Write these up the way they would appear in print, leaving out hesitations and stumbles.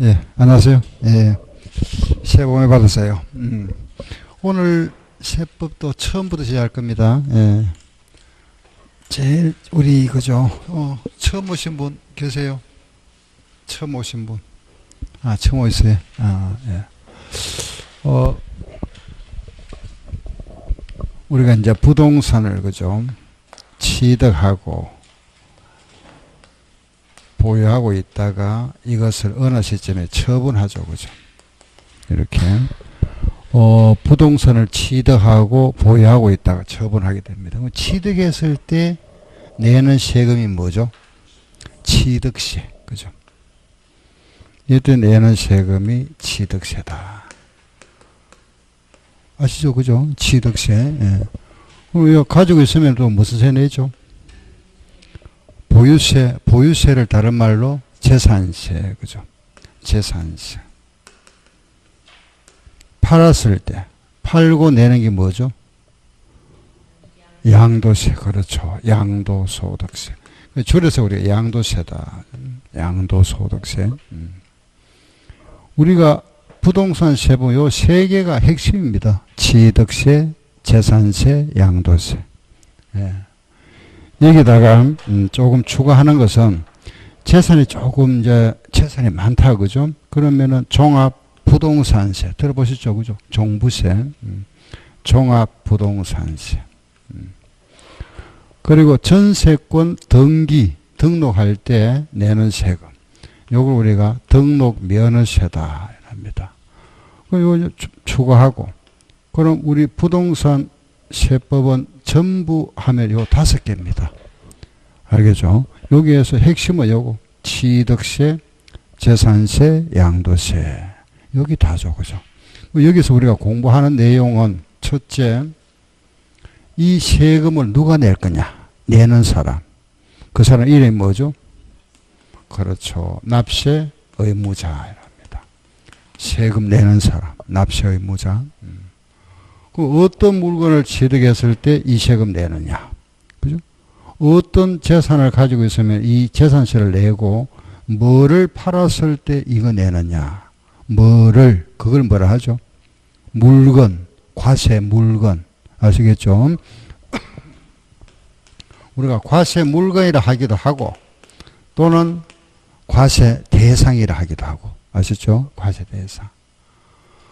예, 안녕하세요. 예, 새해 복 많이 받으세요. 오늘 세법도 처음부터 시작할 겁니다. 예, 제일 우리 그죠? 처음 오신 분 계세요? 처음 오신 분? 아, 처음 오셨어요? 아, 예. 우리가 이제 부동산을 그죠? 취득하고 보유하고 있다가 이것을 어느 시점에 처분하죠. 그죠? 이렇게. 부동산을 취득하고 보유하고 있다가 처분하게 됩니다. 취득했을 때 내는 세금이 뭐죠? 취득세. 그죠? 이때 내는 세금이 취득세다. 아시죠? 그죠? 취득세. 예. 그럼 가지고 있으면 또 무슨 세 내죠? 보유세를 다른 말로 재산세, 그죠? 재산세. 팔았을 때, 팔고 내는 게 뭐죠? 양도세, 그렇죠. 양도소득세. 줄여서 우리가 양도세다. 양도소득세. 우리가 부동산 세부 요 세 개가 핵심입니다. 취득세, 재산세, 양도세. 예. 여기다가 조금 추가하는 것은 재산이 조금 이제 재산이 많다 그죠? 그러면은 종합 부동산세 들어보셨죠, 그죠? 종부세, 종합 부동산세. 그리고 전세권 등기 등록할 때 내는 세금, 요걸 우리가 등록 면허세다 합니다. 그리고 추가하고, 그럼 우리 부동산 세법은 전부 하면 요 5개입니다. 알겠죠? 여기에서 핵심은 요거 취득세, 재산세, 양도세 여기 다죠. 그죠? 여기서 우리가 공부하는 내용은 첫째, 이 세금을 누가 낼 거냐? 내는 사람. 그 사람 이름이 뭐죠? 그렇죠. 납세 의무자랍니다. 세금 내는 사람, 납세 의무자. 그 어떤 물건을 취득했을 때 이 세금 내느냐. 그죠? 어떤 재산을 가지고 있으면 이 재산세를 내고 뭐를 팔았을 때 이거 내느냐. 그걸 뭐라 하죠? 물건, 과세 물건. 아시겠죠? 우리가 과세 물건이라 하기도 하고 또는 과세 대상이라 하기도 하고. 아시죠? 과세 대상.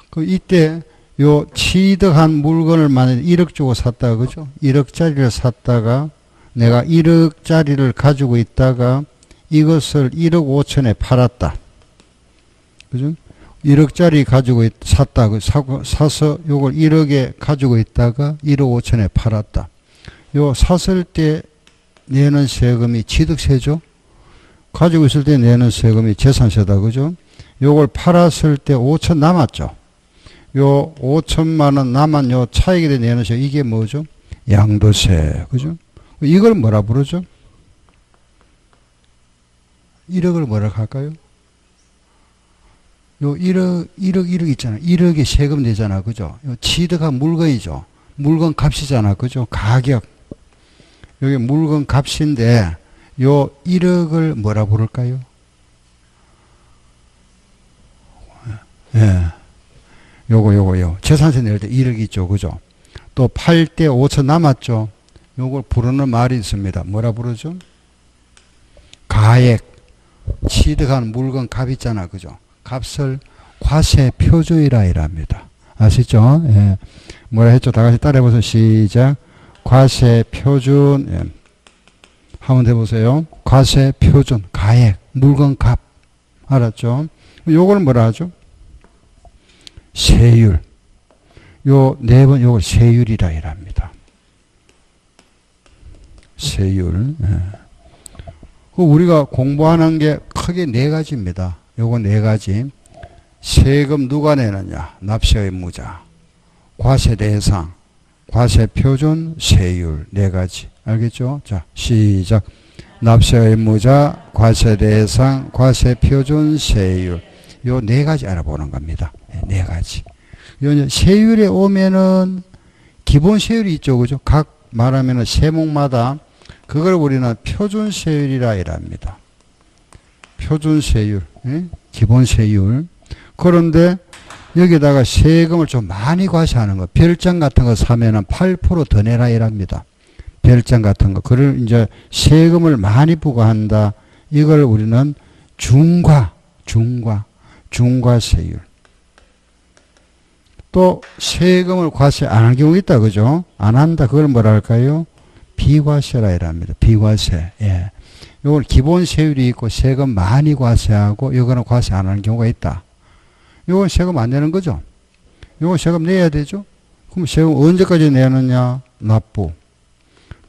그 이때 요 취득한 물건을 만약에 1억 주고 샀다 그죠? 1억짜리를 샀다가 내가 1억짜리를 가지고 있다가 이것을 1억 5천에 팔았다. 그죠? 1억짜리 가지고 샀다. 사서 요걸 1억에 가지고 있다가 1억 5천에 팔았다. 요 샀을 때 내는 세금이 취득세죠? 가지고 있을 때 내는 세금이 재산세다. 그죠? 요걸 팔았을 때 5천 남았죠? 요 5천만 원 남은 요 차익에 내는 세 이게 뭐죠? 양도세. 그죠? 이걸 뭐라 부르죠? 1억을 뭐라 할까요? 요 1억 있잖아요. 1억에 세금 내잖아. 그죠? 요 취득한 물건이죠. 물건 값이잖아. 그죠? 가격. 여기 물건 값인데 요 1억을 뭐라 부를까요? 예. 요거. 재산세 낼 때 1억 있죠. 그죠? 또 팔 때 5천 남았죠. 요걸 부르는 말이 있습니다. 뭐라 부르죠? 가액. 취득한 물건 값 있잖아. 그죠? 값을 과세 표준이라 이랍니다. 아시죠? 예. 뭐라 했죠? 다 같이 따라해보세요. 시작. 과세 표준. 예. 한번 해보세요. 과세 표준. 가액. 물건 값. 알았죠? 요걸 뭐라 하죠? 세율. 요 네 번 요걸 세율이라 이랍니다. 세율. 예. 우리가 공부하는 게 크게 4가지입니다. 요거 4가지. 세금 누가 내느냐? 납세 의무자. 과세 대상. 과세 표준. 세율. 4가지. 알겠죠? 자, 시작. 납세 의무자, 과세 대상, 과세 표준, 세율. 요 4가지 알아보는 겁니다. 4가지. 요 세율에 오면은 기본 세율이 있죠. 그죠? 각 말하면은 세목마다 그걸 우리는 표준 세율이라 이랍니다. 표준세율, 예? 기본세율. 그런데 여기다가 세금을 좀 많이 과세하는 거, 별장 같은 거 사면은 8%더 내라 이랍니다. 별장 같은 거. 그걸 이제 세금을 많이 부과한다. 이걸 우리는 중과세율. 또 세금을 과세 안 할 경우 있다, 그죠? 안 한다. 그걸 뭐라 할까요? 비과세라 이랍니다. 비과세. 예. 요건 기본세율이 있고 세금 많이 과세하고 요거는 과세 안 하는 경우가 있다. 요건 세금 안 내는 거죠. 요건 세금 내야 되죠. 그럼 세금 언제까지 내느냐? 납부.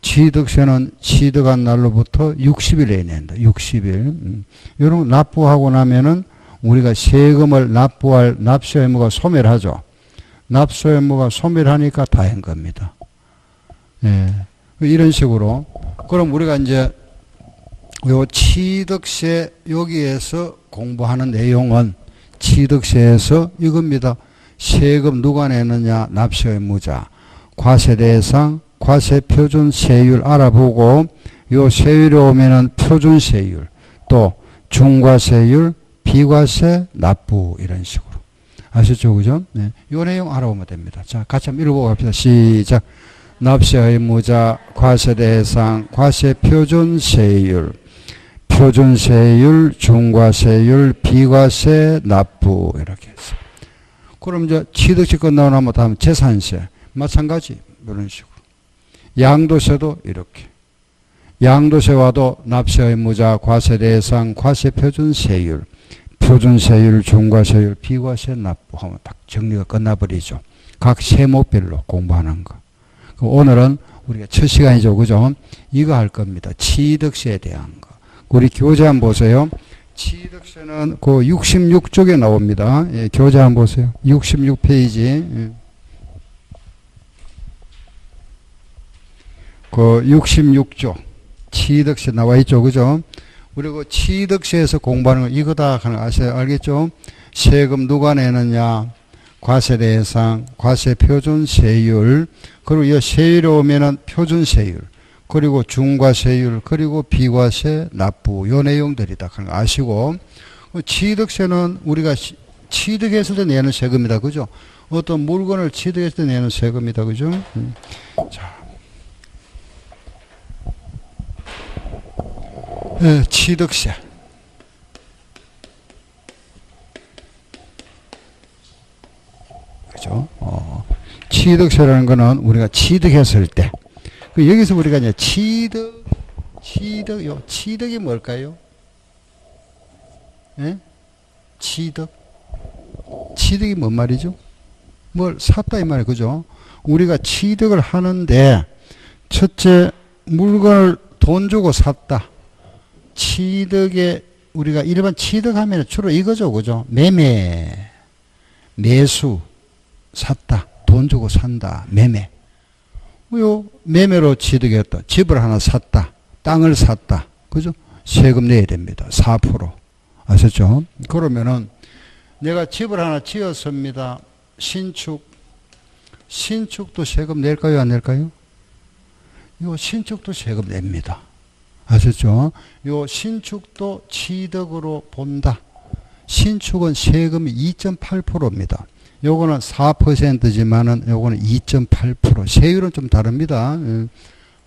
취득세는 취득한 날로부터 60일에 낸다. 60일. 요런 거 납부하고 나면은 우리가 세금을 납부할 납세 의무가 소멸하죠. 납세 의무가 소멸하니까 다 한 겁니다. 예. 이런 식으로. 그럼 우리가 이제 요 취득세 여기에서 공부하는 내용은 취득세에서 이겁니다. 세금 누가 내느냐? 납세 의무자. 과세 대상, 과세 표준 세율 알아보고 요 세율이 오면은 표준 세율, 또 중과세율, 비과세, 납부 이런 식으로. 아셨죠? 그죠? 네. 요 내용 알아보면 됩니다. 자, 같이 한번 읽어보고 갑시다. 시작. 납세 의무자, 과세 대상, 과세 표준 세율, 표준 세율, 중과세율, 비과세, 납부 이렇게 해서. 그럼 이제 취득세 끝나고 나면 다음 재산세 마찬가지 이런 식으로. 양도세도 이렇게. 양도세와도 납세 의무자, 과세 대상, 과세 표준 세율, 표준 세율, 중과세율, 비과세, 납부 하면 딱 정리가 끝나버리죠. 각 세목별로 공부하는 거. 오늘은 우리가 첫 시간이죠. 그죠? 이거 할 겁니다. 취득세에 대한 거. 우리 교재 한번 보세요. 취득세는 그 66쪽에 나옵니다. 예, 교재 한번 보세요. 66페이지. 예. 그 66쪽. 취득세 나와 있죠. 그죠? 그리고 취득세에서 공부하는 거 이거다 하는 거 아세요? 알겠죠? 세금 누가 내느냐? 과세 대상, 과세 표준 세율, 그리고 이 세율이 오면은 표준 세율, 그리고 중과세율, 그리고 비과세, 납부, 요 내용들이다 하는 거 아시고, 취득세는 우리가 취득했을 때 내는 세금이다. 그죠? 어떤 물건을 취득했을 때 내는 세금이다. 그죠? 자. 네, 취득세. 그죠? 취득세라는 거는 우리가 취득했을 때. 여기서 우리가 이제 취득이 뭘까요? 예? 취득이 뭔 말이죠? 뭘 샀다 이 말이에요. 그죠? 우리가 취득을 하는데, 첫째, 물건을 돈 주고 샀다. 취득에, 우리가 일반 취득하면 주로 이거죠. 그죠? 매수, 샀다. 돈 주고 산다. 매매. 요 매매로 취득했다. 집을 하나 샀다. 땅을 샀다. 그죠? 세금 내야 됩니다. 4%. 아셨죠? 그러면은 내가 집을 하나 지었습니다. 신축도 세금 낼까요? 안 낼까요? 요 신축도 세금 냅니다. 아셨죠? 요 신축도 취득으로 본다. 신축은 세금이 2.8%입니다. 요거는 4%지만은 요거는 2.8%. 세율은 좀 다릅니다.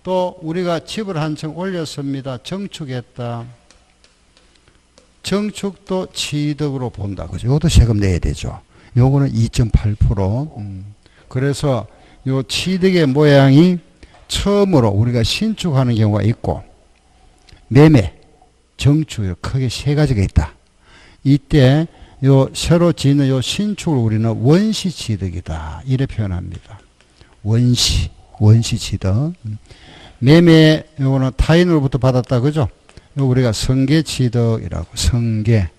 또 우리가 집을 한 층 올렸습니다. 정축했다. 정축도 취득으로 본다. 그죠? 요것도 세금 내야 되죠. 요거는 2.8%. 그래서 요 취득의 모양이 처음으로 우리가 신축하는 경우가 있고, 매매, 정축, 크게 세 가지가 있다. 이때 요 새로 짓는 요 신축을 우리는 원시 취득이다. 이래 표현합니다. 원시 취득. 매매 요거는 타인으로부터 받았다. 그죠? 요 우리가 성계 취득이라고. 성계.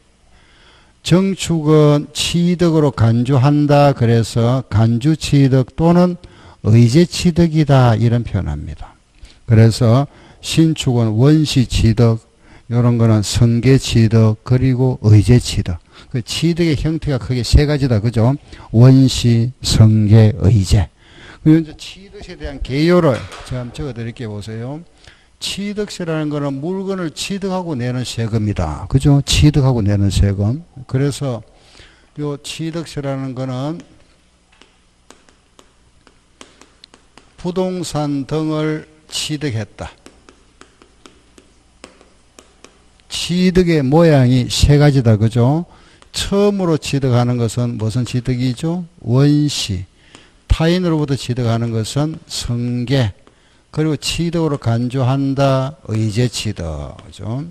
정축은 취득으로 간주한다. 그래서 간주 취득 또는 의제 취득이다. 이런 표현합니다. 그래서 신축은 원시 취득, 요런 거는 성계 취득, 그리고 의제 취득. 그 취득의 형태가 크게 세 가지다. 그죠? 원시, 성계, 의제. 그리고 이제 취득에 대한 개요를 제가 한번 적어 드릴게요. 보세요. 취득세라는 거는 물건을 취득하고 내는 세금이다. 그죠? 취득하고 내는 세금. 그래서 요 취득세라는 거는 부동산 등을 취득했다. 취득의 모양이 세 가지다. 그죠? 처음으로 취득하는 것은 무슨 취득이죠? 원시. 타인으로부터 취득하는 것은 승계. 그리고 취득으로 간주한다. 의제 취득. 그죠?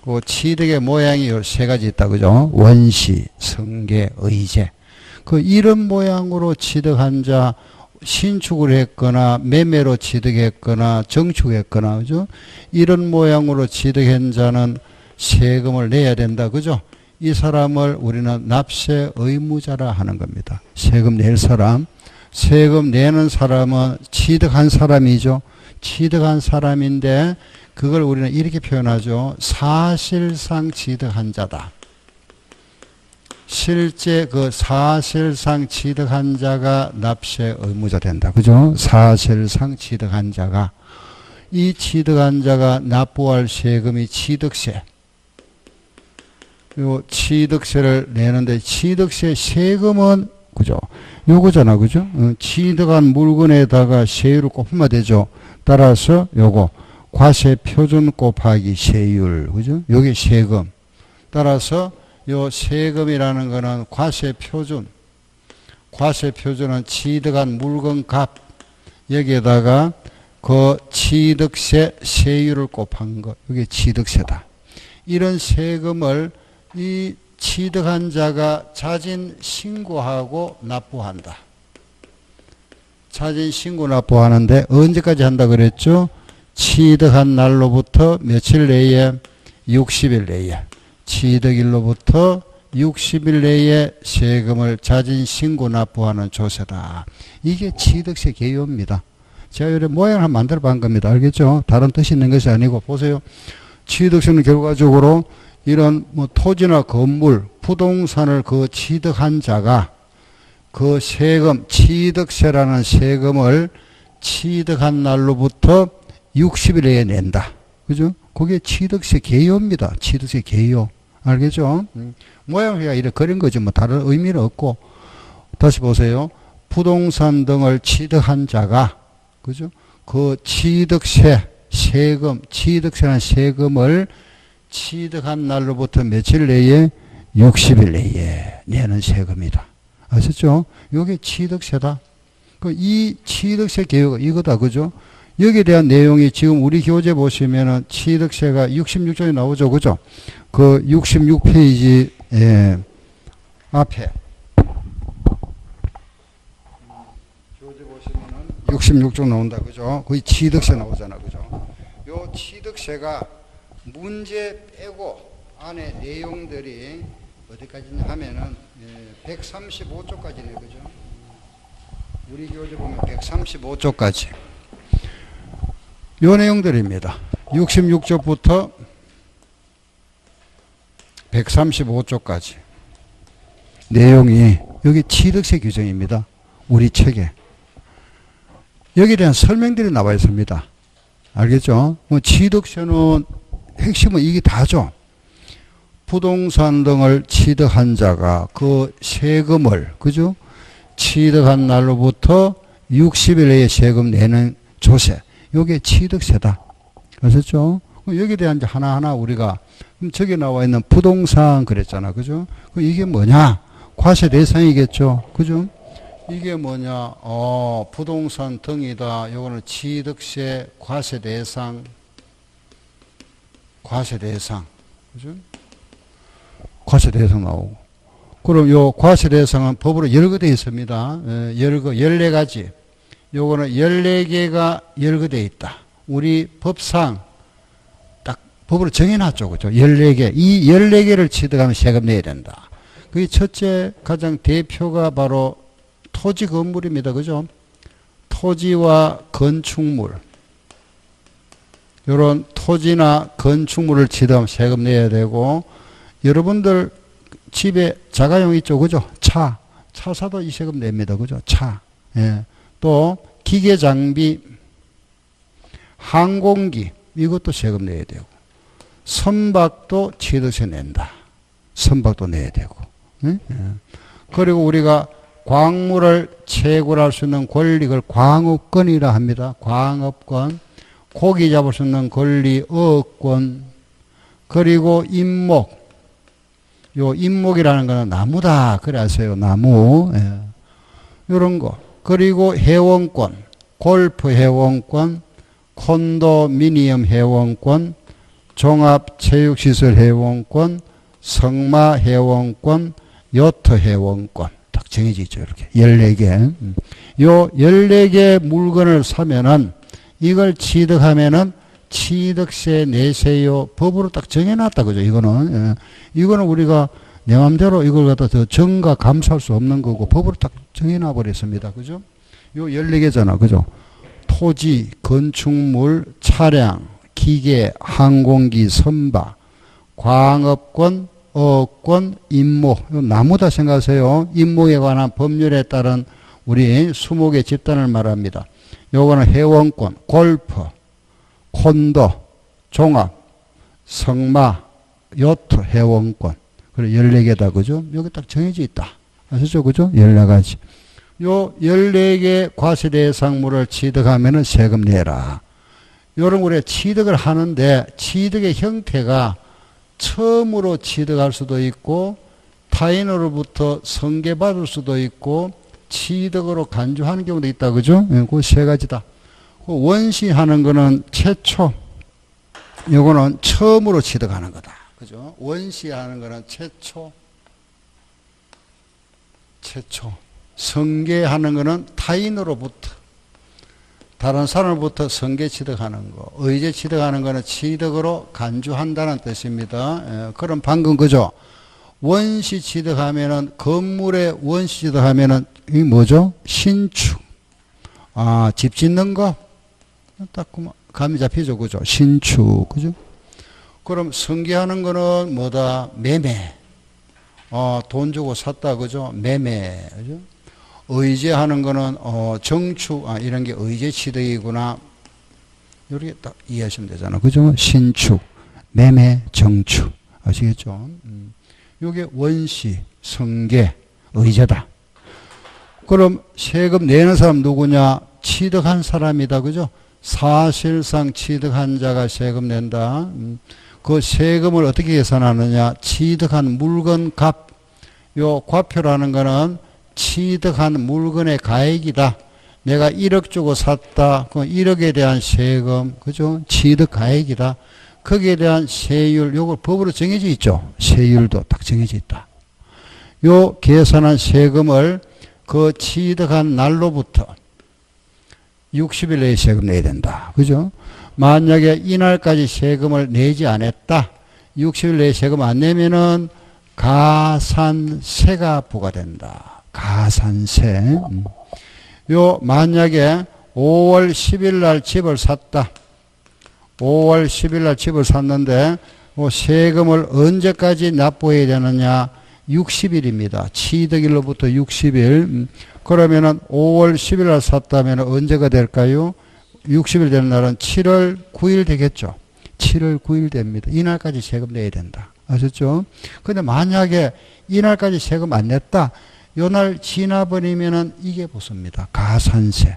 그 취득의 모양이 세 가지 있다. 그죠? 원시, 승계, 의제. 그 이런 모양으로 취득한 자, 신축을 했거나 매매로 취득했거나 정축했거나, 그죠? 이런 모양으로 취득한 자는 세금을 내야 된다. 그죠? 이 사람을 우리는 납세 의무자라 하는 겁니다. 세금 낼 사람. 세금 내는 사람은 취득한 사람이죠. 취득한 사람인데 그걸 우리는 이렇게 표현하죠. 사실상 취득한 자다. 실제 그 사실상 취득한 자가 납세 의무자 된다. 그죠? 사실상 취득한 자가. 이 취득한 자가 납부할 세금이 취득세. 요 취득세를 내는데 취득세 세금은 그죠? 요거잖아. 그죠? 취득한 물건에다가 세율을 곱하면 되죠. 따라서 요거 과세 표준 곱하기 세율. 그죠? 요게 세금. 따라서 요 세금이라는 거는 과세 표준. 과세 표준은 취득한 물건 값. 여기에다가 그 취득세 세율을 곱한 거. 이게 취득세다. 이런 세금을 이 취득한 자가 자진 신고하고 납부한다. 자진 신고 납부하는데 언제까지 한다 그랬죠? 취득한 날로부터 며칠 내에? 60일 내에. 취득일로부터 60일 내에 세금을 자진 신고 납부하는 조세다. 이게 취득세 개요입니다. 제가 이런 모양을 한번 만들어 본 겁니다. 알겠죠? 다른 뜻이 있는 것이 아니고 보세요. 취득세는 결과적으로 이런 뭐 토지나 건물, 부동산을 그 취득한 자가 그 세금, 취득세라는 세금을 취득한 날로부터 60일 내에 낸다. 그죠? 그게 취득세 개요입니다. 취득세 개요. 알겠죠? 모양을 이렇게 그린 거지 뭐 다른 의미는 없고. 다시 보세요. 부동산 등을 취득한 자가 그죠? 그 취득세, 세금, 취득세라는 세금을 취득한 날로부터 며칠 내에? 60일 내에 내는 세금이다. 아셨죠? 이게 취득세다. 이 취득세 개요가 이거다. 그죠? 여기에 대한 내용이 지금 우리 교재 보시면은 취득세가 66조에 나오죠. 그죠? 그 66페이지 앞에 교재 보시면은 66조 나온다. 그죠? 거의 취득세 나오잖아. 그죠? 요 취득세가 문제 빼고 안에 내용들이 어디까지냐 하면은 135조까지네. 그죠? 우리 교재 보면 135조까지. 요 내용들입니다. 66조부터 135조까지. 내용이 여기 취득세 규정입니다. 우리 책에. 여기에 대한 설명들이 나와 있습니다. 알겠죠? 뭐 취득세는 핵심은 이게 다죠. 부동산 등을 취득한 자가 그 세금을, 그죠? 취득한 날로부터 60일 내에 세금 내는 조세. 요게 취득세다. 아셨죠? 여기에 대한 이제 하나하나 우리가, 저기 나와 있는 부동산 그랬잖아. 그죠? 이게 뭐냐? 과세 대상이겠죠. 그죠? 이게 뭐냐? 부동산 등이다. 요거는 취득세 과세 대상. 과세 대상. 그죠? 과세 대상 나오고. 그럼 요 과세 대상은 법으로 열거되어 있습니다. 열거, 14가지. 요거는 14개가 열거되어 있다. 우리 법상 딱 법으로 정해놨죠. 그죠? 14개. 이 14개를 취득하면 세금 내야 된다. 그게 첫째 가장 대표가 바로 토지 건물입니다. 그죠? 토지와 건축물. 요런 토지나 건축물을 취득하면 세금 내야 되고, 여러분들 집에 자가용 있죠. 그죠? 차 사도 이 세금 냅니다. 그죠? 차. 예. 또 기계 장비, 항공기 이것도 세금 내야 되고 선박도 취득세 낸다. 선박도 내야 되고. 네? 그리고 우리가 광물을 채굴할 수 있는 권리를 광업권이라 합니다. 광업권. 고기 잡을 수 있는 권리 어업권. 그리고 임목. 요 임목이라는 거는 나무다. 그래 아세요. 나무. 예. 요런 거. 그리고 회원권. 골프 회원권. 콘도미니엄 회원권. 종합체육시설 회원권. 성마 회원권. 요트 회원권. 딱 정해져 있죠. 이렇게. 14개. 요 14개 물건을 사면은 이걸 취득하면은 취득세 내세요. 법으로 딱 정해놨다. 그죠? 이거는. 예. 이거는 우리가 내 맘대로 이걸 갖다 더 정가 감수할 수 없는 거고 법으로 딱 정해놔 버렸습니다. 그죠? 요 14개잖아. 그죠? 토지, 건축물, 차량, 기계, 항공기, 선박, 광업권, 어업권, 임목. 나무다 생각하세요. 임목에 관한 법률에 따른 우리 20개 집단을 말합니다. 요거는 회원권, 골프, 콘도, 종합, 성마, 요트, 회원권. 그리고 14개다. 그죠? 여기 딱 정해져 있다. 아시죠? 그죠? 14가지. 요 14개 과세 대상물을 취득하면은 세금 내라. 요런 우리가 취득을 하는데 취득의 형태가 처음으로 취득할 수도 있고 타인으로부터 선계받을 수도 있고 취득으로 간주하는 경우도 있다. 그죠? 그 세 가지다. 원시하는 거는 최초. 요거는 처음으로 취득하는 거다. 그죠? 원시하는 거는 최초. 선계하는 거는 타인으로부터 다른 사람으로부터 선계 취득하는 거. 의제 취득하는 거는 취득으로 간주한다는 뜻입니다. 예, 그럼 방금 그죠? 원시 취득하면은 건물에 원시 취득하면은 이 뭐죠? 신축. 아, 집 짓는 거? 딱 감이 잡히죠. 그죠? 신축. 그죠? 그럼 선계하는 거는 뭐다? 매매. 돈 주고 샀다. 그죠? 매매. 그죠? 의제하는 거는 정축. 이런 게 의제 취득이구나. 이렇게 딱 이해하시면 되잖아. 그죠? 신축, 매매, 정축. 아시겠죠? 요게 원시, 선계, 의제다. 그럼 세금 내는 사람 누구냐? 취득한 사람이다. 그죠? 사실상 취득한 자가 세금 낸다. 그 세금을 어떻게 계산하느냐? 취득한 물건 값. 요 과표라는 거는 취득한 물건의 가액이다. 내가 1억 주고 샀다. 그 1억에 대한 세금. 그죠? 취득 가액이다. 거기에 대한 세율, 요거 법으로 정해져 있죠. 세율도 딱 정해져 있다. 요 계산한 세금을 그 취득한 날로부터 60일 내에 세금 내야 된다. 그죠? 만약에 이날까지 세금을 내지 않았다. 60일 내에 세금 안 내면은 가산세가 부과된다. 가산세. 요 만약에 5월 10일 날 집을 샀다. 5월 10일 날 집을 샀는데 세금을 언제까지 납부해야 되느냐? 60일입니다. 취득일로부터 60일. 그러면은 5월 10일 날 샀다면 언제가 될까요? 60일 되는 날은 7월 9일 되겠죠. 7월 9일 됩니다. 이날까지 세금 내야 된다. 아셨죠? 근데 만약에 이날까지 세금 안 냈다. 요날 지나버리면은 이게 붙습니다. 가산세.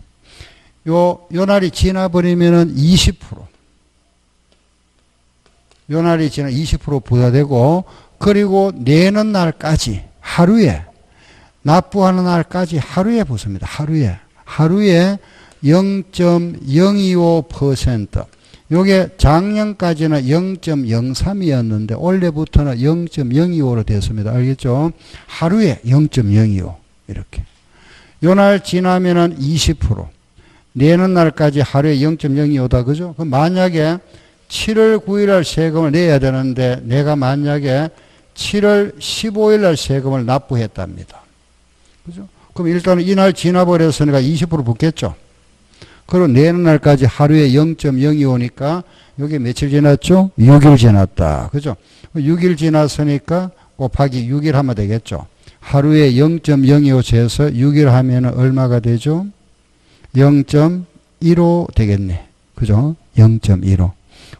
요 날이 지나버리면은 20%. 요 날이 지나 20% 부과되고, 그리고 내는 날까지 하루에, 납부하는 날까지 하루에 붙습니다. 하루에 0.025%. 요게 작년까지는 0.03이었는데 올해부터는 0.025로 됐습니다. 알겠죠? 하루에 0.025 이렇게. 요 날 지나면은 20%. 내는 날까지 하루에 0.025다. 그죠? 그럼 만약에 7월 9일 날 세금을 내야 되는데 내가 만약에 7월 15일 날 세금을 납부했답니다. 그죠? 그럼 일단은 이날 지나버렸으니까 20% 붙겠죠? 그리고 내는 날까지 하루에 0.025니까 여기 며칠 지났죠? 6일 지났다. 그죠? 6일 지났으니까 곱하기 6일 하면 되겠죠? 하루에 0.025 재서 6일 하면 얼마가 되죠? 0.15 되겠네. 그죠? 0.15.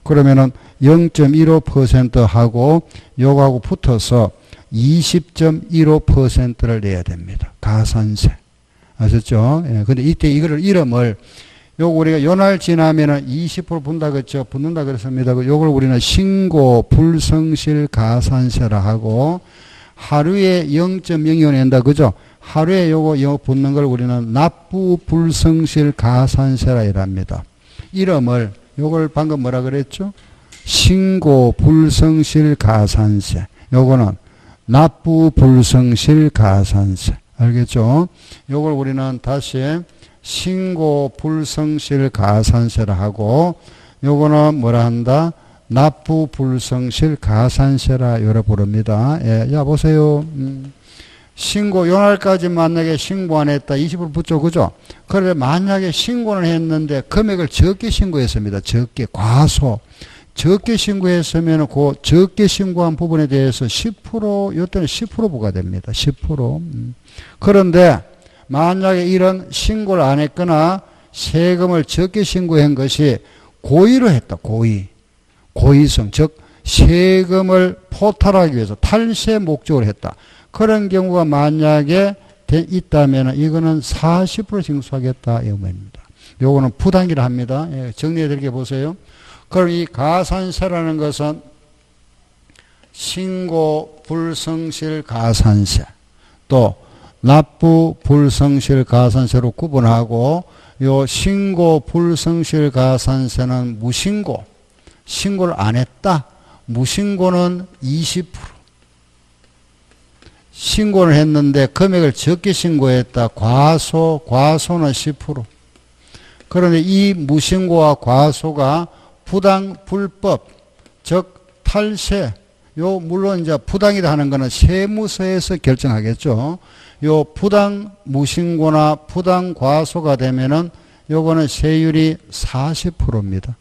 그러면은 0.15%하고 요거하고 붙어서 20.15%를 내야 됩니다. 가산세. 아셨죠? 예, 근데 이때 이거를 이름을 요거 우리가 요 날 지나면은 20% 분다 그랬죠? 붙는다 그랬습니다. 요걸 우리는 신고 불성실 가산세라 하고 하루에 0.02원 낸다. 그죠? 하루에 요거 붙는 걸 우리는 납부 불성실 가산세라 이랍니다. 이름을 요걸 방금 뭐라 그랬죠? 신고 불성실 가산세. 요거는 납부 불성실 가산세. 알겠죠? 요걸 우리는 다시 신고 불성실 가산세라 하고 요거는 뭐라 한다? 납부 불성실 가산세라 요래 부릅니다. 예, 야 보세요. 신고 요날까지 만약에 신고 안 했다 20% 붙죠. 그죠? 그래 만약에 신고는 했는데 금액을 적게 신고했습니다. 적게 과소 적게 신고했으면 그 적게 신고한 부분에 대해서 10% 요때는 10% 부과됩니다. 10%. 그런데 만약에 이런 신고를 안 했거나 세금을 적게 신고한 것이 고의로 했다. 고의성 즉 세금을 포탈하기 위해서 탈세 목적으로 했다. 그런 경우가 만약에 있다면 이거는 40% 징수하겠다 이 말입니다. 요거는 부당이라 합니다. 예, 정리해 드리게 보세요. 그럼 이 가산세라는 것은 신고 불성실 가산세 또 납부 불성실 가산세로 구분하고 요 신고 불성실 가산세는 무신고 신고를 안 했다. 무신고는 20% 신고를 했는데 금액을 적게 신고했다. 과소는 10%. 그런데 이 무신고와 과소가 부당, 불법, 즉 탈세, 요 물론 이제 부당이다 하는 거는 세무서에서 결정하겠죠. 요 부당 무신고나 부당 과소가 되면은 요거는 세율이 40%입니다.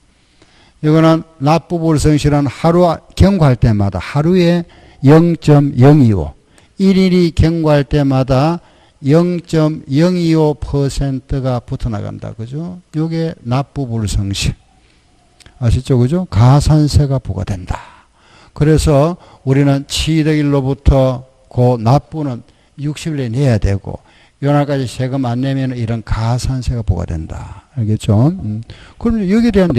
이거는 납부불성실은 하루 경과할 때마다 하루에 0.025 1일이 경과할 때마다 0.025%가 붙어나간다. 그죠? 요게 납부불성실. 아시죠? 그죠? 가산세가 부과된다. 그래서 우리는 취득일로부터 그 납부는 60일에 내야 되고, 요날까지 세금 안 내면 이런 가산세가 부과된다. 알겠죠? 그럼 여기에 대한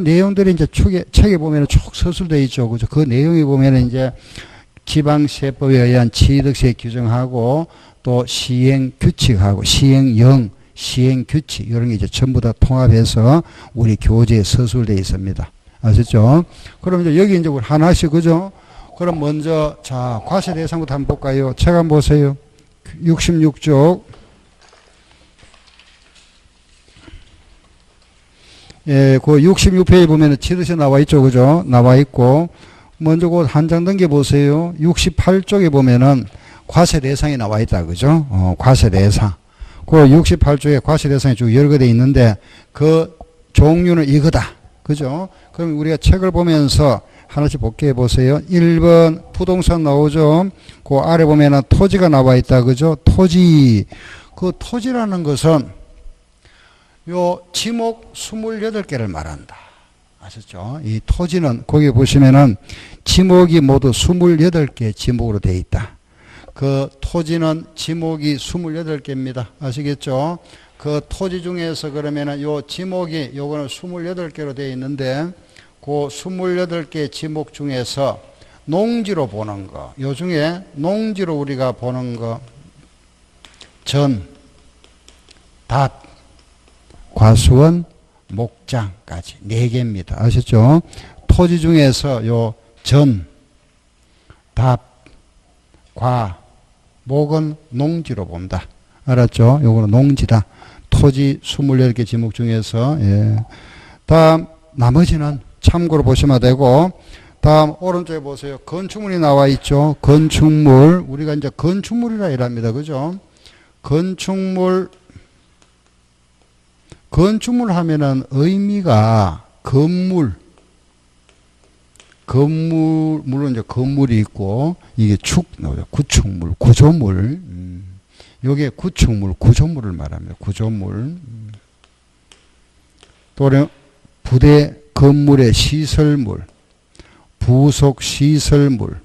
내용들이 이제 책에 보면 쭉 서술되어 있죠. 그죠? 그 내용이 보면 이제 지방세법에 의한 취득세 규정하고 또 시행규칙하고 시행령, 시행규칙 이런 게 이제 전부 다 통합해서 우리 교재에 서술되어 있습니다. 아셨죠? 그럼 이제 여기 이제 우리 하나씩 그죠? 그럼 먼저 자 과세 대상부터 한번 볼까요? 책 한번 보세요. 66쪽. 예, 그 66페이지 보면은 치듯이 나와 있죠. 그죠? 나와 있고 먼저 그 한 장 넘겨 보세요. 68쪽에 보면은 과세 대상이 나와 있다. 그죠? 과세 대상. 그 68쪽에 과세 대상이 쭉 여러 개 돼 있는데 그 종류는 이거다. 그죠? 그럼 우리가 책을 보면서 하나씩 복귀해 보세요. 1번 부동산 나오죠? 그 아래 보면은 토지가 나와 있다. 그죠? 토지. 그 토지라는 것은 요 지목 28개를 말한다. 아셨죠? 이 토지는 거기 보시면은 지목이 모두 28개 지목으로 되어 있다. 그 토지는 지목이 28개입니다. 아시겠죠? 그 토지 중에서 그러면은 요 지목이 요거는 28개로 되어 있는데 그 28개 지목 중에서 농지로 보는 거, 요 중에 농지로 우리가 보는 거 전, 닷, 과수원, 목장까지 4개입니다. 아셨죠? 토지 중에서 요 전, 닷, 과, 목은 농지로 본다. 알았죠? 요거는 농지다. 토지 28개 지목 중에서 예. 다음 나머지는 참고로 보시면 되고 다음 오른쪽에 보세요. 건축물이 나와 있죠. 건축물 우리가 이제 건축물이라 이랍니다. 그죠? 건축물 하면은 의미가 건물 물론 이제 건물이 있고 이게 구축물 구조물 요게 구축물 구조물을 말합니다. 구조물 또는 부대 건물의 시설물, 부속 시설물,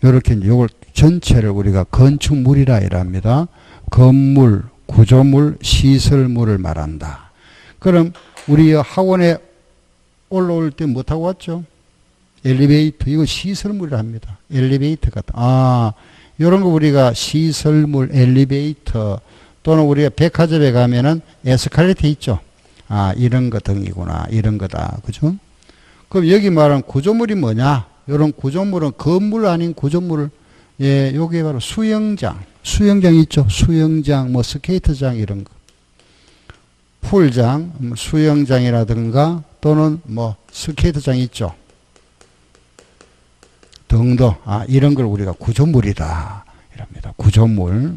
요렇게 요걸 전체를 우리가 건축물이라 이랍니다. 건물, 구조물, 시설물을 말한다. 그럼 우리 학원에 올라올 때 뭐 타고 왔죠? 엘리베이터. 이거 시설물이라 합니다. 엘리베이터 같은. 요런 거 우리가 시설물, 엘리베이터, 또는 우리가 백화점에 가면은 에스컬레이터 있죠? 이런 거 등이구나. 이런 거다. 그죠? 그럼 여기 말하는 구조물이 뭐냐? 요런 구조물은 건물 아닌 구조물을, 예, 요게 바로 수영장. 수영장 있죠? 수영장, 뭐 스케이트장 이런 거. 풀장, 수영장이라든가 또는 뭐 스케이트장 있죠? 등등. 이런 걸 우리가 구조물이다. 이랍니다. 구조물.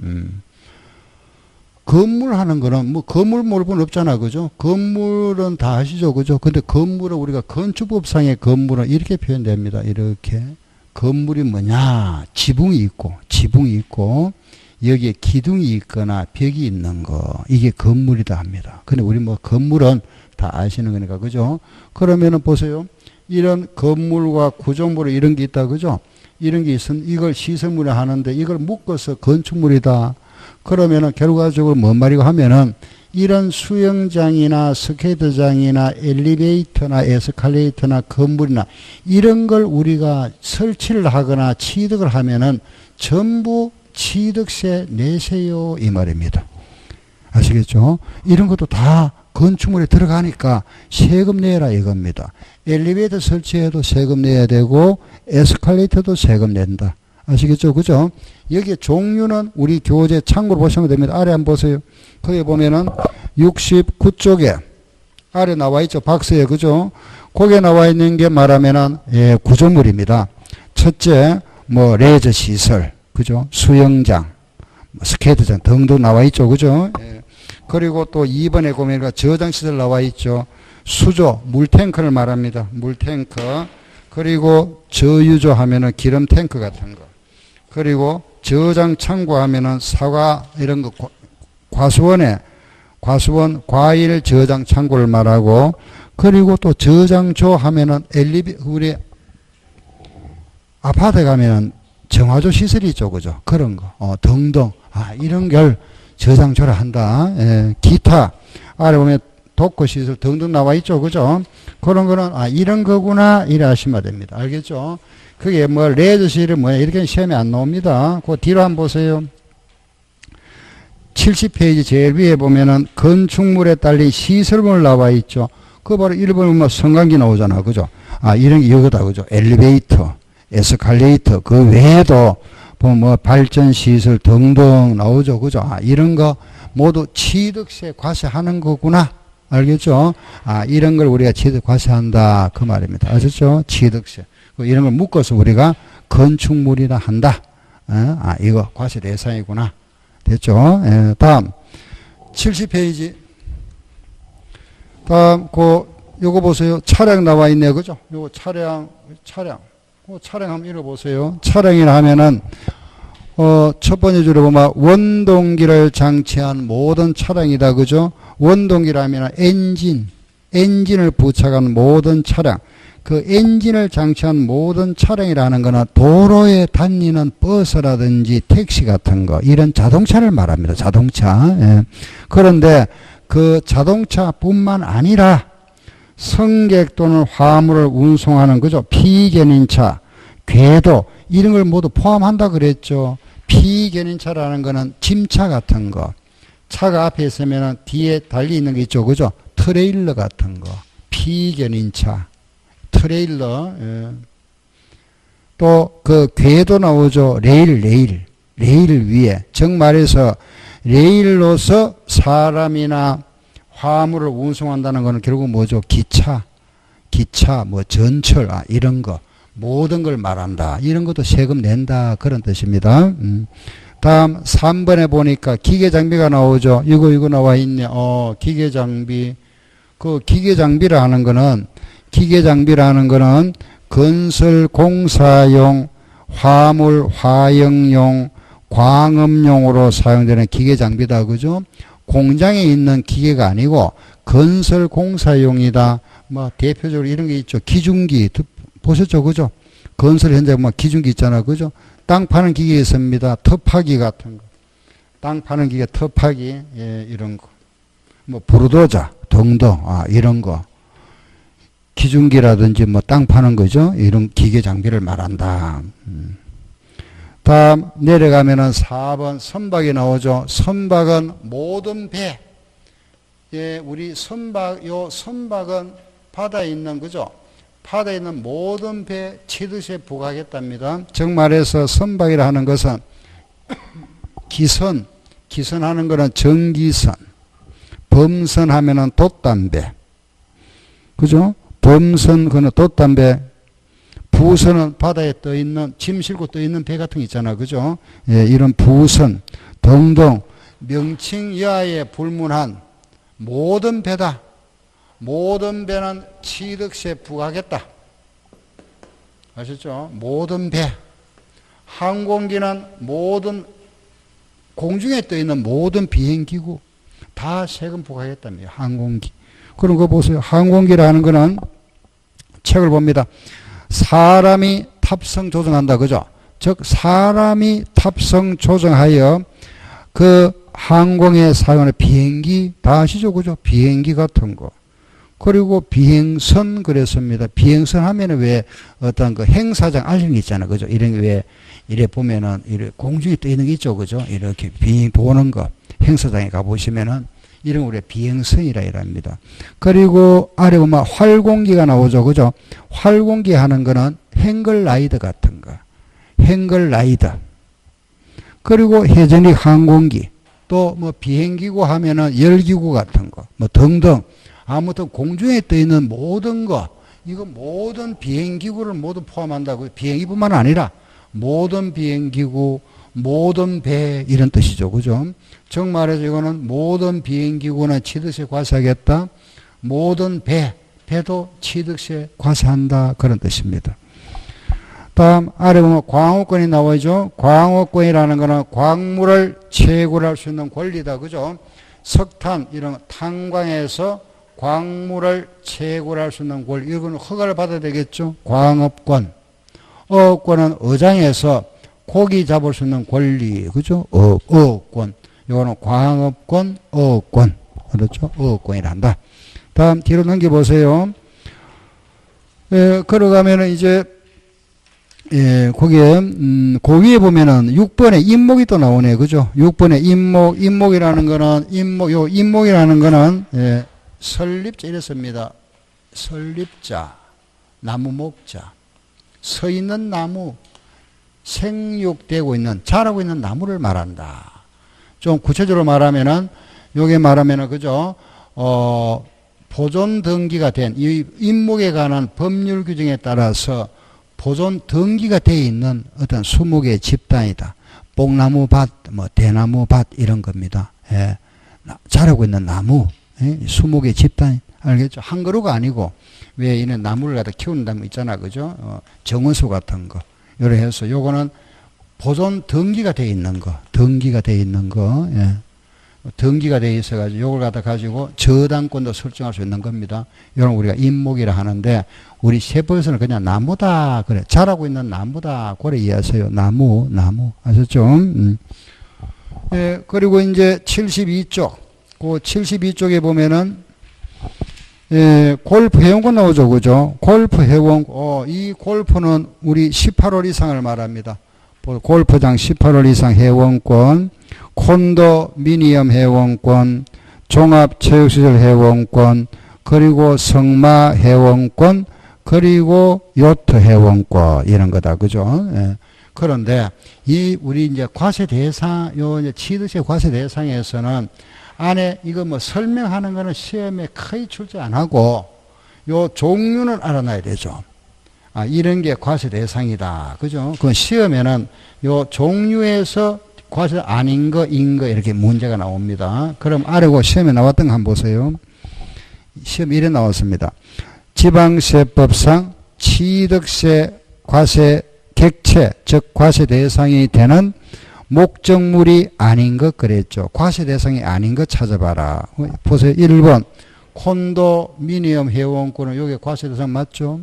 건물 하는 거는 뭐 건물 모를 분 없잖아. 그죠? 건물은 다 아시죠? 그죠? 근데 건물은 우리가 건축법상의 건물은 이렇게 표현됩니다. 이렇게. 건물이 뭐냐? 지붕이 있고, 여기에 기둥이 있거나 벽이 있는 거. 이게 건물이다 합니다. 근데 우리 뭐 건물은 다 아시는 거니까. 그죠? 그러면은 보세요. 이런 건물과 구조물 이런 게 있다. 그죠? 이런 게 있으면 이걸 시설물에 하는데 이걸 묶어서 건축물이다. 그러면은 결과적으로 뭔 말이고 하면은 이런 수영장이나 스케이트장이나 엘리베이터나 에스컬레이터나 건물이나 이런 걸 우리가 설치를 하거나 취득을 하면은 전부 취득세 내세요 이 말입니다. 아시겠죠? 이런 것도 다 건축물에 들어가니까 세금 내라 이겁니다. 엘리베이터 설치해도 세금 내야 되고 에스컬레이터도 세금 낸다. 아시겠죠? 그죠? 여기에 종류는 우리 교재 참고로 보시면 됩니다. 아래 한번 보세요. 거기 보면은 69쪽에 아래 나와 있죠. 박스에. 그죠? 거기에 나와 있는 게 말하면은, 예, 구조물입니다. 첫째, 뭐, 레저 시설. 그죠? 수영장, 스케이트장 등등 나와 있죠. 그죠? 예. 그리고 또 2번에 보면 저장시설 나와 있죠. 수조, 물탱크를 말합니다. 물탱크. 그리고 저유조 하면은 기름 탱크 같은 거. 그리고 저장 창고 하면은 사과 이런 거 과수원 과일 저장 창고를 말하고, 그리고 또 저장조 하면은 우리 아파트 가면은 정화조 시설이 있죠. 그죠? 그런 거. 등등. 이런 걸 저장조라 한다. 예, 기타. 아래 보면 독거시설 등등 나와 있죠. 그죠? 그런 거는, 이런 거구나. 이래 하시면 됩니다. 알겠죠? 그게 뭐, 레저실이 뭐야. 이렇게 시험에 안 나옵니다. 그 뒤로 한번 보세요. 70페이지 제일 위에 보면은 건축물에 딸린 시설물 나와 있죠. 그 바로 1번은 뭐 성관계 나오잖아. 그죠? 이런 게 이거다. 그죠? 엘리베이터, 에스컬레이터, 그 외에도 뭐 발전시설 등등 나오죠. 그죠? 이런 거 모두 취득세 과세하는 거구나. 알겠죠? 이런 걸 우리가 취득 과세한다. 그 말입니다. 아셨죠? 취득세. 이런 걸 묶어서 우리가 건축물이라 한다. 이거 과세 대상이구나. 됐죠? 예, 다음 70페이지. 다음 요거 보세요. 차량 나와 있네요. 그죠? 요거 차량 한번 읽어보세요. 차량이라 하면은 첫 번째 줄에 보면 원동기를 장치한 모든 차량이다. 그죠? 원동기라면 엔진을 부착한 모든 차량. 그 엔진을 장치한 모든 차량이라는 거는 도로에 다니는 버스라든지 택시 같은 거, 이런 자동차를 말합니다. 자동차. 예. 그런데 그 자동차뿐만 아니라 승객 또는 화물을 운송하는, 그죠? 피견인차, 궤도, 이런 걸 모두 포함한다 그랬죠. 피견인차라는 거는 짐차 같은 거. 차가 앞에 있으면 뒤에 달리 있는 게 있죠. 그죠? 트레일러 같은 거. 피견인차. 트레일러. 예. 또 그 궤도 나오죠. 레일 위에. 정말해서 레일로서 사람이나 화물을 운송한다는 것은 결국 뭐죠? 기차, 뭐 전철, 이런 거. 모든 걸 말한다. 이런 것도 세금 낸다. 그런 뜻입니다. 다음 3번에 보니까 기계장비가 나오죠. 이거 나와 있네. 기계장비. 그 기계장비라는 거는 건설 공사용, 화물 화형용, 광업용으로 사용되는 기계장비다. 그죠? 공장에 있는 기계가 아니고 건설 공사용이다. 뭐 대표적으로 이런 게 있죠. 기중기 보셨죠, 그죠? 건설 현장에 뭐 기중기 있잖아, 그죠? 땅 파는 기계 있습니다. 터파기 같은 거. 땅 파는 기계 터파기, 예, 이런 거. 뭐 부르도자 등등, 이런 거. 기중기라든지 뭐 땅 파는 거죠. 이런 기계 장비를 말한다. 다음 내려가면은 4번 선박이 나오죠. 선박은 모든 배. 예, 우리 요 선박은 바다에 있는, 그죠? 바다에 있는 모든 배 치듯이 부과하겠답니다. 즉 말해서 선박이라 하는 것은 기선하는 것은 전기선, 범선하면은 돛담배, 그죠? 범선, 그는 돛담배, 부선은 바다에 떠 있는, 짐 싣고 떠 있는 배 같은 거 있잖아, 그죠? 예, 이런 부선 등등 명칭 이하에 불문한 모든 배다. 모든 배는 취득세 부과하겠다. 아셨죠? 모든 배. 항공기는 모든 공중에 떠 있는 모든 비행기구 다 세금 부과하겠답니다. 항공기. 그런 거 보세요. 항공기라는 거는 책을 봅니다. 사람이 탑승 조정한다, 그죠? 즉 사람이 탑승 조정하여 그 항공에 사용하는 비행기 다 아시죠, 그죠? 비행기 같은 거. 그리고 비행선 그랬습니다. 비행선 하면은 왜 어떤 그 행사장 알리는 게 있잖아요, 그죠? 이런 게 왜 이래 보면은 이래 공중에 떠 있는 게 있죠, 그죠? 이렇게 비행 도는 거 행사장에 가 보시면은 이런 우리 비행선이라 이랍니다. 그리고 아래 보면 활공기가 나오죠, 그죠? 활공기 하는 거는 행글라이더 같은 거, 행글라이더. 그리고 해전식 항공기, 또 뭐 비행기구 하면은 열기구 같은 거, 뭐 등등. 아무튼 공중에 떠 있는 모든 거, 이거 모든 비행기구를 모두 포함한다고요. 비행기뿐만 아니라 모든 비행기구, 모든 배 이런 뜻이죠, 그죠? 즉 말해서 이거는 모든 비행기구는 취득세 과세하겠다. 모든 배도 취득세 과세한다, 그런 뜻입니다. 다음 아래 보면 광업권이 나오죠. 광업권이라는 거는 광물을 채굴할 수 있는 권리다, 그죠? 석탄 이런 탄광에서 광물을 채굴할 수 있는 권리, 이거는 허가를 받아야 되겠죠. 광업권. 어업권은 어장에서 고기 잡을 수 있는 권리, 그죠? 어업권. 이거는 광업권, 어업권. 그렇죠? 어업권이란다. 다음 뒤로 넘겨보세요. 걸어가면은 이제 거기에 그 위에 보면은 6번에 임목이 또 나오네, 그죠? 6번에 임목이라는 거는 임목이라는 거는 설립자 이랬습니다. 설립자, 나무 목자, 서 있는 나무, 생육되고 있는, 자라고 있는 나무를 말한다. 좀 구체적으로 말하면은, 요게 말하면은, 그죠? 보존 등기가 된, 이 임목에 관한 법률 규정에 따라서 보존 등기가 되어 있는 어떤 20개의 집단이다. 뽕나무 밭, 뭐, 대나무 밭, 이런 겁니다. 예. 자라고 있는 나무, 20개의 집단, 알겠죠? 한 그루가 아니고, 왜 이런 나무를 갖다 키우는 나무 있잖아, 그죠? 정원수 같은 거. 요래 해서 요거는 보존 등기가 되어 있는 거, 등기가 되어 있는 거, 예. 등기가 되어 있어가지고 요걸 갖다 가지고 저당권도 설정할 수 있는 겁니다. 요런 우리가 임목이라 하는데, 우리 세법에서는 그냥 나무다, 그래. 자라고 있는 나무다, 그래 이해하세요. 나무. 아셨죠? 예, 그리고 이제 72쪽. 그 72쪽에 보면은, 골프 회원권 나오죠, 그죠? 골프 회원권, 이 골프는 우리 18홀 이상을 말합니다. 골프장 18홀 이상 회원권, 콘도미니엄 회원권, 종합체육시설 회원권, 그리고 성마 회원권, 그리고 요트 회원권, 이런 거다, 그죠? 예. 그런데, 우리 이제 과세 대상, 이제 취득세 과세 대상에서는 안에 이거 뭐 설명하는 거는 시험에 거의 출제 안 하고, 요 종류는 알아놔야 되죠. 이런 게 과세 대상이다. 그죠? 그 시험에는 요 종류에서 과세 아닌 거, 인 거, 이렇게 문제가 나옵니다. 그럼 아래고 시험에 나왔던 거 한번 보세요. 시험 이래 나왔습니다. 지방세법상 취득세 과세 객체, 즉 과세 대상이 되는 목적물이 아닌 것 그랬죠. 과세 대상이 아닌 것 찾아봐라. 보세요. 1번 콘도미니엄 회원권은 요게 과세 대상 맞죠?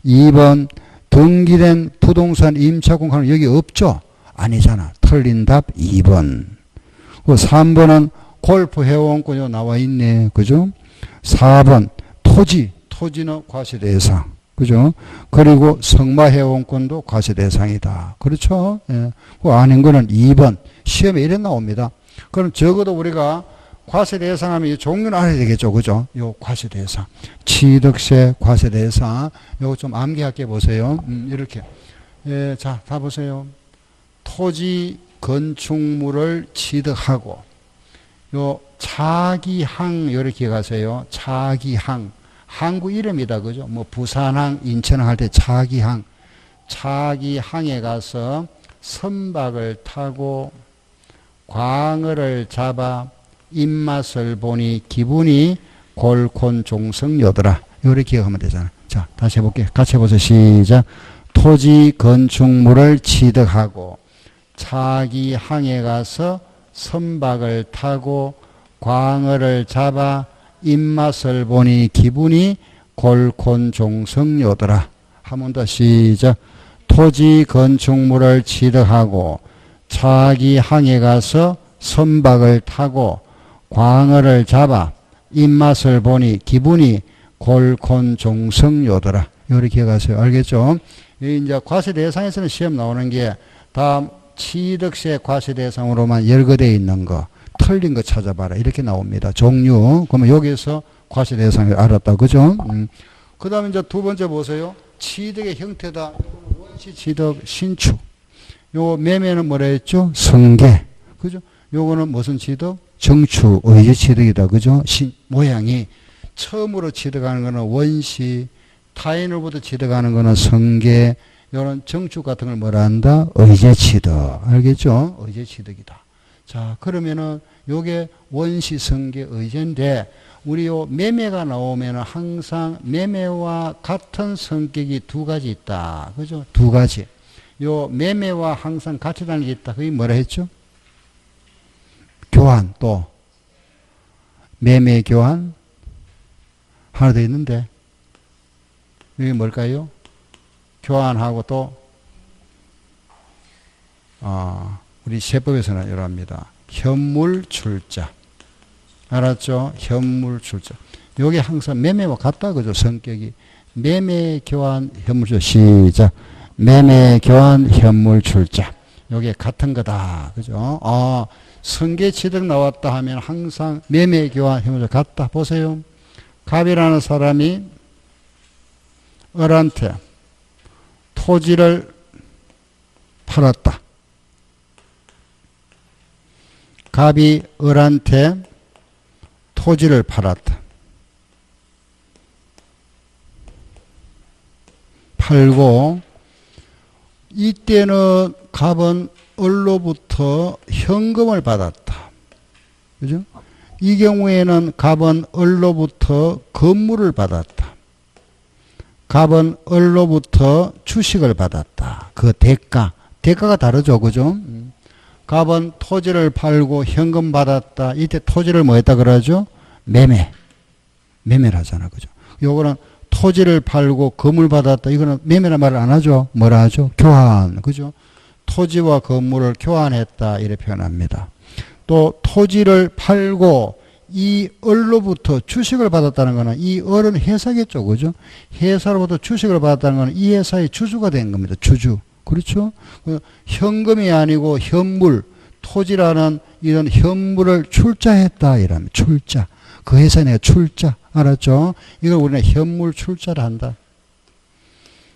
2번 등기된 부동산 임차공간은 여기 없죠? 아니잖아. 틀린 답 2번. 3번은 골프 회원권이 나와 있네. 그죠? 4번 토지는 과세 대상. 그죠? 그리고 성마 회원권도 과세 대상이다. 그렇죠? 예. 그 아닌 거는 2번. 시험에 이래 나옵니다. 그럼 적어도 우리가 과세 대상 하면 이 종류는 알아야 되겠죠. 그죠? 요 과세 대상. 취득세 과세 대상. 요거 좀 암기할게 보세요. 이렇게. 예, 자, 다 보세요. 토지 건축물을 취득하고, 요 차기항, 이렇게 가세요. 차기항. 항구 이름이다. 그죠? 뭐 부산항, 인천항 할 때 차기항. 차기항에 가서 선박을 타고 광어를 잡아 입맛을 보니 기분이 골콘종성여더라. 요렇게 기억하면 되잖아. 자, 다시 해볼게. 같이 해보세요. 시작. 토지 건축물을 취득하고 차기항에 가서 선박을 타고 광어를 잡아 입맛을 보니 기분이 골콘종성여더라. 한 번 더 시작. 토지 건축물을 취득하고 차기항에 가서 선박을 타고 광어를 잡아 입맛을 보니 기분이 골콘종성여더라. 요렇게 기억하세요. 알겠죠? 이제 과세 대상에서는 시험 나오는 게 다음 취득세 과세 대상으로만 열거되어 있는 거, 틀린 거 찾아봐라. 이렇게 나옵니다. 종류. 그러면 여기서 과세 대상을 알았다. 그죠? 그 다음에 이제 두 번째 보세요. 취득의 형태다. 원시 취득, 신축. 요 매매는 뭐라 했죠? 승계. 그죠? 요거는 무슨 취득? 정축, 의제 취득이다. 그죠? 모양이. 처음으로 취득하는 거는 원시, 타인으로부터 취득하는 거는 승계, 요런 정축 같은 걸 뭐라 한다? 의제 취득. 알겠죠? 의제 취득이다. 자, 그러면은 요게 원시, 승계, 의제인데, 우리 요 매매가 나오면은 항상 매매와 같은 성격이 두 가지 있다. 그죠? 두 가지. 요 매매와 항상 같이 다니는 게 있다. 그게 뭐라 했죠? 교환, 또 매매 교환 하나 더 있는데 이게 뭘까요? 교환하고 또 우리 세법에서는 이러합니다. 현물 출자. 알았죠? 현물 출자. 요게 항상 매매와 같다. 그죠? 성격이. 매매 교환 현물 출자. 시작. 매매 교환 현물 출자. 요게 같은 거다. 그죠? 승계 취득 나왔다 하면 항상 매매 교환 현물 출자 같다. 보세요. 갑이라는 사람이 을한테 토지를 팔았다. 갑이 을한테 토지를 팔았다. 팔고 이때는 갑은 을로부터 현금을 받았다. 그죠? 이 경우에는 갑은 을로부터 건물을 받았다. 갑은 을로부터 주식을 받았다. 그 대가가 다르죠. 그죠? 갑은 토지를 팔고 현금 받았다. 이때 토지를 뭐 했다 그러죠? 매매를 하잖아. 그죠? 요거는 토지를 팔고 건물 받았다. 이거는 매매란 말을 안 하죠. 뭐라 하죠? 교환. 그죠? 토지와 건물을 교환했다. 이렇게 표현합니다. 또 토지를 팔고 이 을로부터 주식을 받았다는 거는 이 을은 회사겠죠. 그죠? 회사로부터 주식을 받았다는 거는 이 회사의 주주가 된 겁니다. 주주. 그렇죠? 현금이 아니고 현물, 토지라는 이런 현물을 출자했다. 이러면 출자. 그 회사에 내가 출자. 알았죠? 이걸 우리는 현물 출자를 한다.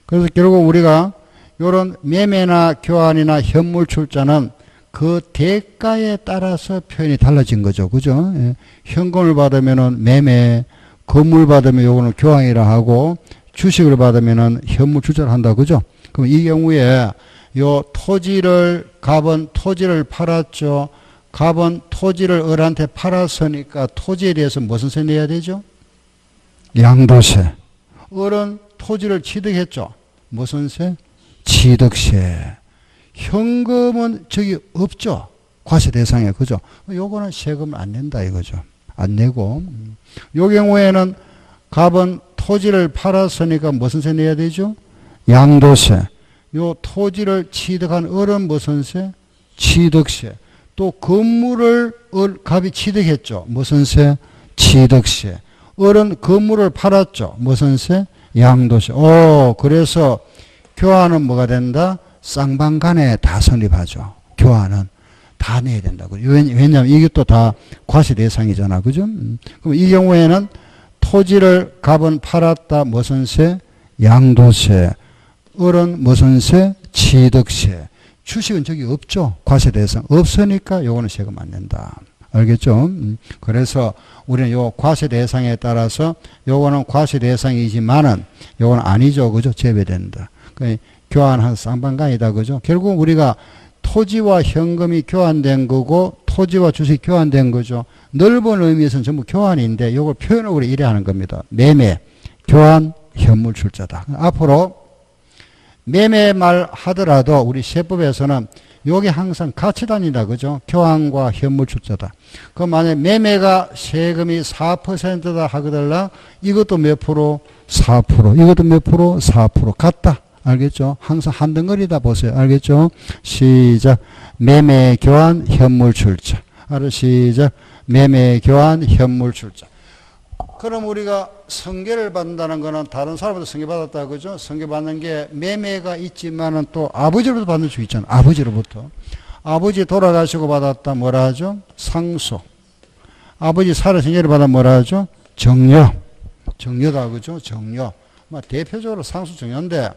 그래서 결국 우리가 이런 매매나 교환이나 현물 출자는 그 대가에 따라서 표현이 달라진 거죠. 그죠? 예. 현금을 받으면은 매매, 건물 받으면 요거는 교환이라 하고, 주식을 받으면은 현물 출자를 한다. 그죠? 그럼 이 경우에 요 갑은 토지를 팔았죠. 갑은 토지를 을한테 팔았으니까 토지에 대해서 무슨 세 내야 되죠? 양도세. 을은 토지를 취득했죠. 무슨 세? 취득세. 현금은 저기 없죠. 과세 대상에. 그죠? 요거는 세금을 안 낸다 이거죠. 안 내고. 요 경우에는 갑은 토지를 팔았으니까 무슨 세 내야 되죠? 양도세. 요 토지를 취득한 을은 무슨 세? 취득세. 또 건물을 갑이 취득했죠. 무슨 세? 취득세. 을은 건물을 팔았죠. 무슨 세? 양도세. 그래서 교환은 뭐가 된다? 쌍방간에 다 성립하죠. 교환은 다 내야 된다고. 왜냐하면 이게 또 다 과세 대상이잖아. 그죠? 그럼 이 경우에는 토지를 갑은 팔았다. 무슨 세? 양도세. 을은 무슨 세? 취득세. 주식은 저기 없죠. 과세 대상. 없으니까 요거는 세금 안 낸다. 알겠죠? 그래서 우리는 요 과세 대상에 따라서 요거는 과세 대상이지만은 요거는 아니죠. 그죠? 제외된다. 그러니까 교환한 쌍방간이다. 그죠? 결국 우리가 토지와 현금이 교환된 거고 토지와 주식이 교환된 거죠. 넓은 의미에서는 전부 교환인데 요걸 표현을 우리 이래 하는 겁니다. 매매, 교환, 현물 출자다. 앞으로 매매 말 하더라도 우리 세법에서는 요게 항상 같이 다닌다. 그죠? 교환과 현물 출자다. 그럼 만약에 매매가 세금이 4%다 하거들라 이것도 몇 프로? 4%. 이것도 몇 프로? 4%. 같다. 알겠죠? 항상 한 덩어리다 보세요. 알겠죠? 시작. 매매, 교환, 현물 출자. 시작. 매매, 교환, 현물 출자. 그럼 우리가 성계를 받는다는 거는 다른 사람부터 성계 받았다. 그죠? 성계 받는 게 매매가 있지만은 또 아버지로부터 받는 수 있잖아. 아버지로부터. 아버지 돌아가시고 받았다. 뭐라 하죠? 상속. 아버지 살아 성계를 받아 뭐라 하죠? 정려. 정려다. 그죠? 정려. 대표적으로 상속 정려인데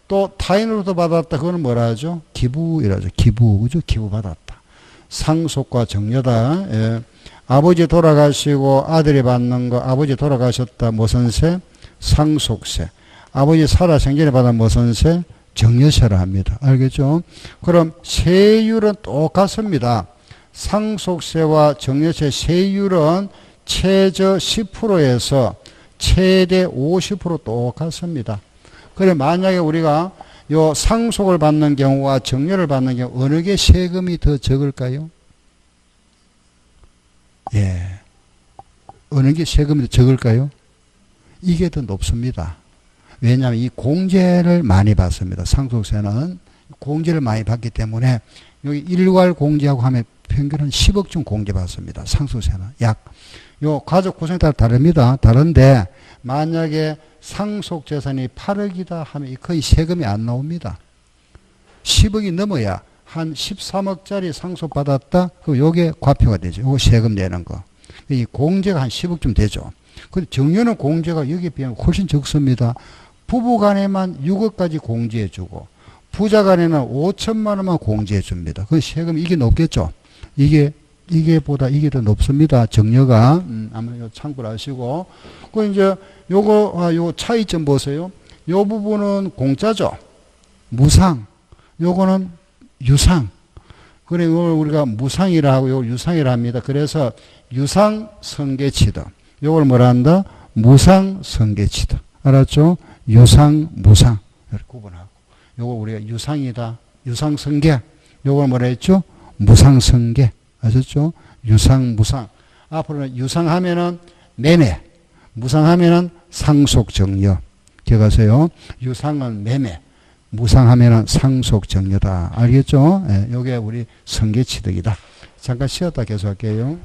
또 타인으로부터 받았다. 그거는 뭐라 하죠? 기부이라죠. 기부. 그죠? 기부 받았다. 상속과 정려다. 예. 아버지 돌아가시고 아들이 받는 거, 아버지 돌아가셨다. 무슨 세? 상속세. 아버지 살아 생전에 받은 무슨 세? 정려세라 합니다. 알겠죠? 그럼 세율은 똑같습니다. 상속세와 정려세 세율은 최저 10%에서 최대 50% 똑같습니다. 그래 만약에 우리가 요 상속을 받는 경우와 정려를 받는 경우 어느 게 세금이 더 적을까요? 예. 어느 게 세금이 더 적을까요? 이게 더 높습니다. 왜냐하면 이 공제를 많이 받습니다. 상속세는 공제를 많이 받기 때문에 여기 일괄 공제하고 하면 평균은 10억쯤 공제 받습니다. 상속세는 약. 요 가족 구성에 따라 다릅니다. 다른데 만약에 상속재산이 8억이다 하면 거의 세금이 안 나옵니다. 10억이 넘어야 한 13억짜리 상속받았다? 그럼 요게 과표가 되죠. 요거 세금 내는 거. 이 공제가 한 10억쯤 되죠. 근데 정려는 공제가 여기에 비하면 훨씬 적습니다. 부부 간에만 6억까지 공제해주고, 부자 간에는 5천만 원만 공제해줍니다. 그 세금 이게 높겠죠. 이게보다 이게 더 높습니다. 정려가. 아마 참고를 하시고. 그 이제 요 차이점 보세요. 요 부분은 공짜죠. 무상. 요거는 유상. 그래, 이걸 우리가 무상이라 하고, 요걸 유상이라 합니다. 그래서 유상 성계치득. 요걸 뭐라 한다? 무상 성계치득. 알았죠? 유상, 무상. 이렇게 구분하고. 요걸 우리가 유상이다. 유상 성계. 요걸 뭐라 했죠? 무상 성계. 아셨죠? 유상, 무상. 앞으로는 유상하면은 매매. 무상하면은 상속 정려. 기억하세요. 유상은 매매. 무상하면은 상속 정려다. 알겠죠? 예, 요게 우리 성계치득이다. 잠깐 쉬었다 계속할게요.